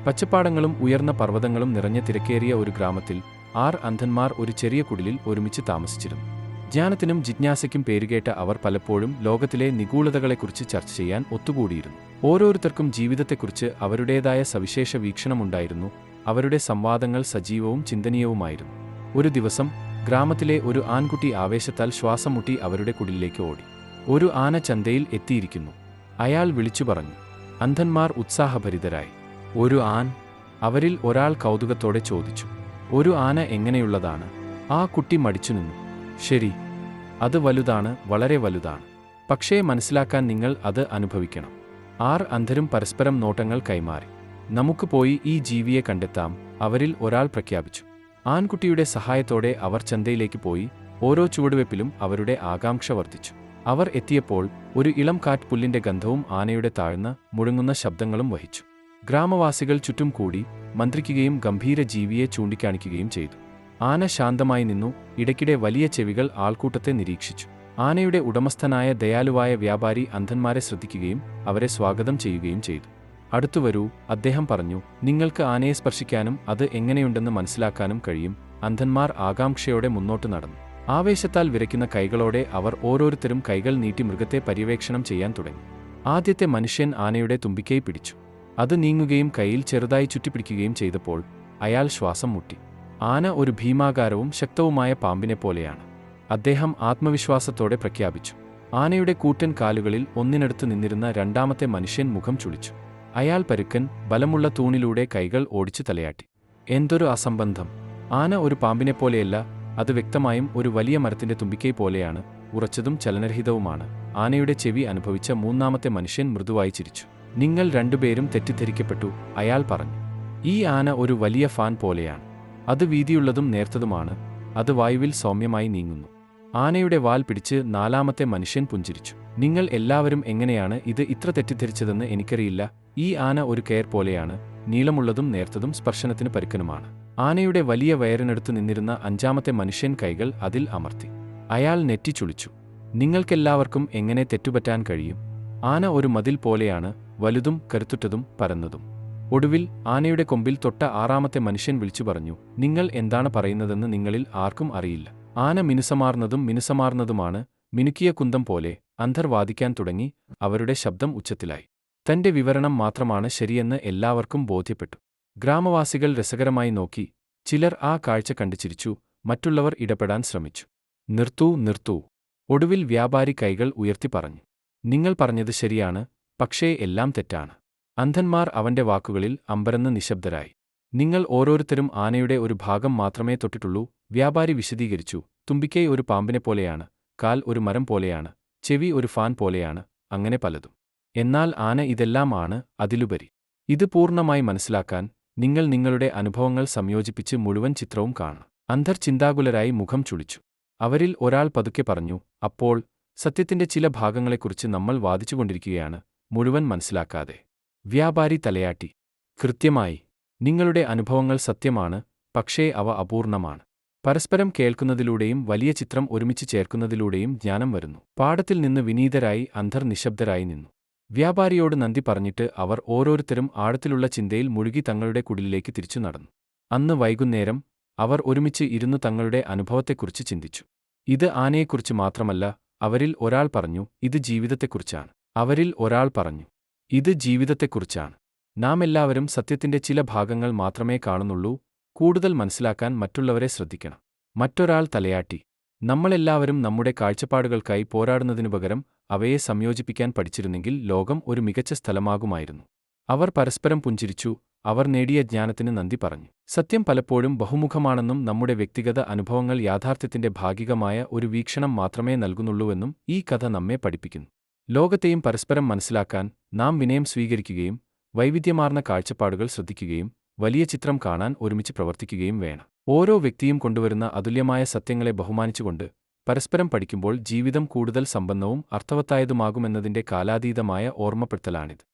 പച്ചപ്പാടങ്ങളും ഉയർന്ന പർവ്വതങ്ങളും നിറഞ്ഞ തിരക്കേറിയ ഒരു ഗ്രാമത്തിൽ 6 അന്ധന്മാർ ഒരു ചെറിയ കുടിലിൽ ഒരുമിച്ച് താമസിച്ചിരുന്നു. ജ്ഞാനത്തിനും ജിജ്ഞാസയ്ക്കും പേരുകേട്ട അവർ പലപ്പോഴും ലോകത്തിലെ നിഗൂഢതകളെക്കുറിച്ച് ചർച്ച ചെയ്യാൻ ഒത്തുകൂടിയിരുന്നു. ഓരോരുത്തർക്കും ജീവിതത്തെക്കുറിച്ച് അവരുടേതായ സവിശേഷ വീക്ഷണമുണ്ടായിരുന്നു. അവരുടെ സംവാദങ്ങൾ സജീവവും ചിന്തനീയവുമായിരുന്നു. ഒരു ദിവസം ഗ്രാമത്തിലെ ഒരു ആൺകുട്ടി ആവേശത്താൽ ശ്വാസം മുട്ടി അവരുടെ കുടിലിലേക്ക് ഓടി. ഒരു ആന ചന്തയിൽ എത്തിയിരിക്കുന്നു, അയാൾ വിളിച്ചു പറഞ്ഞു. അന്ധന്മാർ ഉത്സാഹഭരിതരായി. ഒരു ആൻ? അവരിൽ ഒരാൾ കൗതുകത്തോടെ ചോദിച്ചു. ഒരു ആന എങ്ങനെയുള്ളതാണ്? ആ കുട്ടി മടിച്ചു നിന്നു. ശരി, അത് വലുതാണ്, വളരെ വലുതാണ്. പക്ഷേ മനസ്സിലാക്കാൻ നിങ്ങൾ അത് അനുഭവിക്കണം. 6 അന്ധരും പരസ്പരം നോട്ടങ്ങൾ കൈമാറി. നമുക്ക് പോയി ഈ ജീവിയെ കണ്ടെത്താം, അവരിൽ ഒരാൾ പ്രഖ്യാപിച്ചു. ആൺകുട്ടിയുടെ സഹായത്തോടെ അവർ ചന്തയിലേക്ക് പോയി. ഓരോ ചുവടുവെപ്പിലും അവരുടെ ആകാംക്ഷ വർദ്ധിച്ചു. അവർ എത്തിയപ്പോൾ ഒരു ഇളം കാറ്റ് പുല്ലിന്റെ ഗന്ധവും ആനയുടെ താഴ്ന്ന മുഴങ്ങുന്ന ശബ്ദങ്ങളും വഹിച്ചു. ഗ്രാമവാസികൾ ചുറ്റും കൂടി മന്ത്രിക്കുകയും ഗംഭീര ജീവിയെ ചൂണ്ടിക്കാണിക്കുകയും ചെയ്തു. ആന ശാന്തമായി നിന്നു. ഇടയ്ക്കിടെ വലിയ ചെവികൾ ആൾക്കൂട്ടത്തെ നിരീക്ഷിച്ചു. ആനയുടെ ഉടമസ്ഥനായ ദയാലുവായ വ്യാപാരി അന്ധന്മാരെ ശ്രദ്ധിക്കുകയും അവരെ സ്വാഗതം ചെയ്യുകയും ചെയ്തു. അടുത്തു വരൂ, അദ്ദേഹം പറഞ്ഞു. നിങ്ങൾക്ക് ആനയെ സ്പർശിക്കാനും അത് എങ്ങനെയുണ്ടെന്ന് മനസ്സിലാക്കാനും കഴിയും. അന്ധന്മാർ ആകാംക്ഷയോടെ മുന്നോട്ട് നടന്നു. ആവേശത്താൽ വിറയ്ക്കുന്ന കൈകളോടെ അവർ ഓരോരുത്തരും കൈകൾ നീട്ടി മൃഗത്തെ പര്യവേക്ഷണം ചെയ്യാൻ തുടങ്ങി. ആദ്യത്തെ മനുഷ്യൻ ആനയുടെ തുമ്പിക്കൈ പിടിച്ചു. അത് നീങ്ങുകയും കൈയിൽ ചെറുതായി ചുറ്റിപ്പിടിക്കുകയും ചെയ്തപ്പോൾ അയാൾ ശ്വാസം മുട്ടി. ആന ഒരു ഭീമാകാരവും ശക്തവുമായ പാമ്പിനെപ്പോലെയാണ്, അദ്ദേഹം ആത്മവിശ്വാസത്തോടെ പ്രഖ്യാപിച്ചു. ആനയുടെ കൂറ്റൻ കാലുകളിൽ ഒന്നിനടുത്ത് നിന്നിരുന്ന രണ്ടാമത്തെ മനുഷ്യൻ മുഖം ചുളിച്ചു. അയാൾ പരുക്കൻ, ബലമുള്ള തൂണിലൂടെ കൈകൾ ഓടിച്ചു തലയാട്ടി. എന്തൊരു അസംബന്ധം! ആന ഒരു പാമ്പിനെപ്പോലെയല്ല, അത് വ്യക്തമായും ഒരു വലിയ മരത്തിന്റെ തുമ്പിക്കൈ പോലെയാണ്, ഉറച്ചതും ചലനരഹിതവുമാണ്. ആനയുടെ ചെവി അനുഭവിച്ച മൂന്നാമത്തെ മനുഷ്യൻ മൃദുവായി ചിരിച്ചു. നിങ്ങൾ രണ്ടുപേരും തെറ്റിദ്ധരിക്കപ്പെട്ടു, അയാൾ പറഞ്ഞു. ഈ ആന ഒരു വലിയ ഫാൻ പോലെയാണ്. അത് വീതിയുള്ളതും നേർത്തതുമാണ്. അത് വായുവിൽ സൗമ്യമായി നീങ്ങുന്നു. ആനയുടെ വാൽ പിടിച്ച് നാലാമത്തെ മനുഷ്യൻ പുഞ്ചിരിച്ചു. നിങ്ങൾ എല്ലാവരും എങ്ങനെയാണ് ഇത് ഇത്ര തെറ്റിദ്ധരിച്ചതെന്ന് എനിക്കറിയില്ല. ഈ ആന ഒരു കെയർ പോലെയാണ്, നീളമുള്ളതും നേർത്തതും സ്പർശനത്തിന് പരുക്കനുമാണ്. ആനയുടെ വലിയ വയറിനടുത്ത് നിന്നിരുന്ന അഞ്ചാമത്തെ മനുഷ്യൻ കൈകൾ അതിൽ അമർത്തി. അയാൾ നെറ്റിച്ചുളിച്ചു. നിങ്ങൾക്കെല്ലാവർക്കും എങ്ങനെ തെറ്റുപറ്റാൻ കഴിയും? ആന ഒരു മതിൽ പോലെയാണ്, വലുതും കരുത്തുറ്റതും പരന്നതും. ഒടുവിൽ ആനയുടെ കൊമ്പിൽ തൊട്ട 6ാമത്തെ മനുഷ്യൻ വിളിച്ചു പറഞ്ഞു. നിങ്ങൾ എന്താണ് പറയുന്നതെന്ന് നിങ്ങളിൽ ആർക്കും അറിയില്ല. ആന മിനുസമാർന്നതുമാണ്, മിനുക്കിയ കുന്തം പോലെ. അന്ധർ വാദിക്കാൻ തുടങ്ങി. അവരുടെ ശബ്ദം ഉച്ചത്തിലായി. തന്റെ വിവരണം മാത്രമാണ് ശരിയെന്ന് എല്ലാവർക്കും ബോധ്യപ്പെട്ടു. ഗ്രാമവാസികൾ രസകരമായി നോക്കി. ചിലർ ആ കാഴ്ച കണ്ടു ചിരിച്ചു. മറ്റുള്ളവർ ഇടപെടാൻ ശ്രമിച്ചു. നിർത്തൂ. ഒടുവിൽ വ്യാപാരി കൈകൾ ഉയർത്തി പറഞ്ഞു. നിങ്ങൾ പറഞ്ഞത് ശരിയാണ്, പക്ഷേ എല്ലാം തെറ്റാണ്. അന്ധന്മാർ അവന്റെ വാക്കുകളിൽ അമ്പരന്ന് നിശബ്ദരായി. നിങ്ങൾ ഓരോരുത്തരും ആനയുടെ ഒരു ഭാഗം മാത്രമേ തൊട്ടിട്ടുള്ളൂ, വ്യാപാരി വിശദീകരിച്ചു. തുമ്പിക്കൈ ഒരു പാമ്പിനെപ്പോലെയാണ്, കാൽ ഒരു മരം പോലെയാണ്, ചെവി ഒരു ഫാൻ പോലെയാണ്, അങ്ങനെ പലതും. എന്നാൽ ആന ഇതെല്ലാം ആണ്, അതിലുപരി. ഇത് പൂർണ്ണമായി മനസ്സിലാക്കാൻ നിങ്ങൾ നിങ്ങളുടെ അനുഭവങ്ങൾ സംയോജിപ്പിച്ച് മുഴുവൻ ചിത്രവും കാണണം. അന്ധർ ചിന്താകുലരായി മുഖം ചുളിച്ചു. അവരിൽ ഒരാൾ പതുക്കെ പറഞ്ഞു. അപ്പോൾ സത്യത്തിന്റെ ചില ഭാഗങ്ങളെക്കുറിച്ച് നമ്മൾ വാദിച്ചുകൊണ്ടിരിക്കുകയാണ്, മുഴുവൻ മനസ്സിലാക്കാതെ. വ്യാപാരി തലയാട്ടി. കൃത്യമായി. നിങ്ങളുടെ അനുഭവങ്ങൾ സത്യമാണ്, പക്ഷേ അവ അപൂർണമാണ്. പരസ്പരം കേൾക്കുന്നതിലൂടെയും വലിയ ചിത്രം ഒരുമിച്ച് ചേർക്കുന്നതിലൂടെയും ജ്ഞാനം വരുന്നു. പാഠത്തിൽ നിന്ന് വിനീതരായി അന്ധർ നിശബ്ദരായി നിന്നു. വ്യാപാരിയോട് നന്ദി പറഞ്ഞിട്ട് അവർ ഓരോരുത്തരും ആഴത്തിലുള്ള ചിന്തയിൽ മുഴുകി തങ്ങളുടെ കുടിലിലേക്ക് തിരിച്ചു നടന്നു. അന്ന് വൈകുന്നേരം അവർ ഒരുമിച്ച് ഇരുന്നു തങ്ങളുടെ അനുഭവത്തെക്കുറിച്ച് ചിന്തിച്ചു. ഇത് ആനയെക്കുറിച്ച് മാത്രമല്ല, അവരിൽ ഒരാൾ പറഞ്ഞു. ഇത് ജീവിതത്തെക്കുറിച്ചാണ്. അവരിൽ ഒരാൾ പറഞ്ഞു. ഇത് ജീവിതത്തെക്കുറിച്ചാണ്. നാം എല്ലാവരും സത്യത്തിന്റെ ചില ഭാഗങ്ങൾ മാത്രമേ കാണുന്നുള്ളൂ. കൂടുതൽ മനസ്സിലാക്കാൻ മറ്റുള്ളവരെ ശ്രദ്ധിക്കണം. മറ്റൊരാൾ തലയാട്ടി. നമ്മളെല്ലാവരും നമ്മുടെ കാഴ്ചപ്പാടുകൾക്കായി പോരാടുന്നതിനുപകരം അവയെ സംയോജിപ്പിക്കാൻ പഠിച്ചിരുന്നെങ്കിൽ ലോകം ഒരു മികച്ച സ്ഥലമാകുമായിരുന്നു. അവർ പരസ്പരം പുഞ്ചിരിച്ചു. അവർ നേടിയ ജ്ഞാനത്തിന് നന്ദി പറഞ്ഞു. സത്യം പലപ്പോഴും ബഹുമുഖമാണെന്നും നമ്മുടെ വ്യക്തിഗത അനുഭവങ്ങൾ യാഥാർത്ഥ്യത്തിന്റെ ഭാഗികമായ ഒരു വീക്ഷണം മാത്രമേ നൽകുന്നുള്ളൂവെന്നും ഈ കഥ നമ്മെ പഠിപ്പിക്കുന്നു. ലോകത്തെയും പരസ്പരം മനസ്സിലാക്കാൻ നാം വിനയം സ്വീകരിക്കുകയും വൈവിധ്യമാർന്ന കാഴ്ചപ്പാടുകൾ ശ്രദ്ധിക്കുകയും വലിയ ചിത്രം കാണാൻ ഒരുമിച്ച് പ്രവർത്തിക്കുകയും വേണം. ഓരോ വ്യക്തിയും കൊണ്ടുവരുന്ന അതുല്യമായ സത്യങ്ങളെ ബഹുമാനിച്ചുകൊണ്ട് പരസ്പരം പഠിക്കുമ്പോൾ ജീവിതം കൂടുതൽ സമ്പന്നവും അർത്ഥവത്തായതുമാകുമെന്നതിന്റെ കാലാതീതമായ ഓർമ്മപ്പെടുത്തലാണിത്.